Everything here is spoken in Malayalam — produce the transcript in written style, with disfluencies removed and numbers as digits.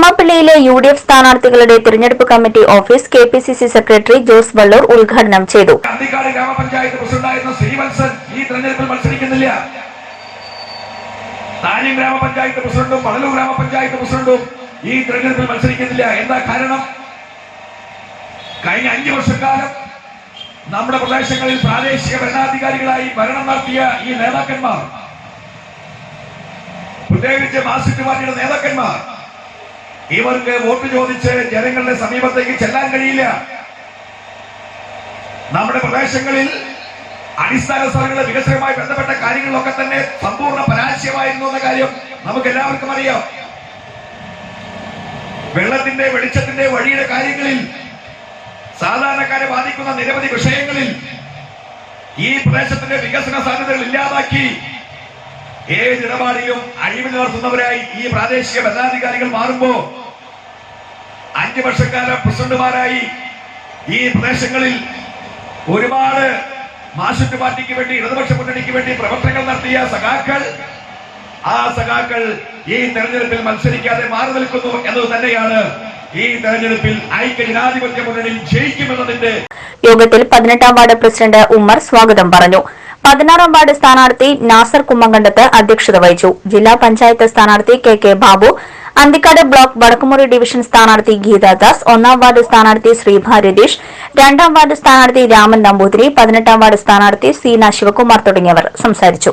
കരുനാഗപ്പള്ളിയിലെ യുഡിഎഫ് സ്ഥാനാർത്ഥികളുടെ തിരഞ്ഞെടുപ്പ് committee office KPCC secretary Jose Vallur ഉദ്ഘാടനം ചെയ്തു. അന്തിക്കാട് ഗ്രാമപഞ്ചായത്ത് പ്രസിഡന്റായിരുന്ന ശ്രീവത്സൻ ഈ തെരഞ്ഞെടുപ്പിൽ മത്സരിക്കുന്നില്ല. താന്യം ഗ്രാമപഞ്ചായത്ത് പ്രസിഡന്റും പടലൂർ ഗ്രാമപഞ്ചായത്ത് പ്രസിഡന്റും ഈ തെരഞ്ഞെടുപ്പിൽ മത്സരിക്കുന്നില്ല. എന്താ കാരണം? കഴിഞ്ഞ 5 വർഷക്കാലം നമ്മുടെ പ്രദേശങ്ങളിൽ പ്രാദേശിക ഭരണാധികാരികളായി ഭരണം നടത്തിയ ഈ നേതാക്കന്മാർ, പ്രത്യേകിച്ച് മാർക്സിസ്റ്റ് പാർട്ടിയുടെ നേതാക്കന്മാർ, ഇവർക്ക് വോട്ട് ചോദിച്ച് ജനങ്ങളുടെ സമീപത്തേക്ക് ചെല്ലാൻ കഴിയില്ല. നമ്മുടെ പ്രദേശങ്ങളിൽ അടിസ്ഥാന സ്ഥലങ്ങളുടെ വികസനവുമായി ബന്ധപ്പെട്ട കാര്യങ്ങളിലൊക്കെ തന്നെ സമ്പൂർണ്ണ പരാജയമായിരുന്നു എന്ന കാര്യം നമുക്ക് എല്ലാവർക്കും അറിയാം. വെള്ളത്തിന്റെ വെളിച്ചത്തിന്റെ വഴിയുടെ കാര്യങ്ങളിൽ, സാധാരണക്കാരെ ബാധിക്കുന്ന നിരവധി വിഷയങ്ങളിൽ ഈ പ്രദേശത്തിന്റെ വികസന സാധ്യതകൾ ഇല്ലാതാക്കി ഏതിടപാടിലും അഴിമതി നടത്തുന്നവരായി ഈ പ്രാദേശിക ഭരണാധികാരികൾ മാറുമ്പോ 5 വർഷക്കാലം പ്രസിഡന്റുമാരായി ഈ പ്രദേശങ്ങളിൽ ഒരുപാട് മാർക്സിസ്റ്റ് പാർട്ടിക്ക് വേണ്ടി, ഇടതുപക്ഷ മുന്നണിക്ക് വേണ്ടി പ്രവർത്തനങ്ങൾ നടത്തിയ സഖാക്കൾ, ആ സഖാക്കൾ ഈ തെരഞ്ഞെടുപ്പിൽ മത്സരിക്കാതെ മാറി നിൽക്കുന്നു എന്നത് തന്നെയാണ് ഈ തെരഞ്ഞെടുപ്പിൽ ഐക്യ ജനാധിപത്യ മുന്നണി ജയിക്കുമെന്നതിന്റെ. യോഗത്തിൽ 18-ാം വാർഡ് പ്രസിഡന്റ് ഉമ്മർ സ്വാഗതം പറഞ്ഞു. 16-ാം വാർഡ് സ്ഥാനാർത്ഥി നാസർ കുമ്മങ്കണ്ടത്ത് അധ്യക്ഷത വഹിച്ചു. ജില്ലാ പഞ്ചായത്ത് സ്ഥാനാർത്ഥി K Babu, Anthikkad block Vadakkumuri division സ്ഥാനാർത്ഥി ഗീതാദാസ്, 1-ാം വാർഡ് സ്ഥാനാർത്ഥി ശ്രീഭ രതീഷ്, 2-ാം വാർഡ് സ്ഥാനാർത്ഥി രാമൻ നമ്പൂതിരി, 18-ാം വാർഡ് സ്ഥാനാർത്ഥി സീന ശിവകുമാർ തുടങ്ങിയവർ സംസാരിച്ചു.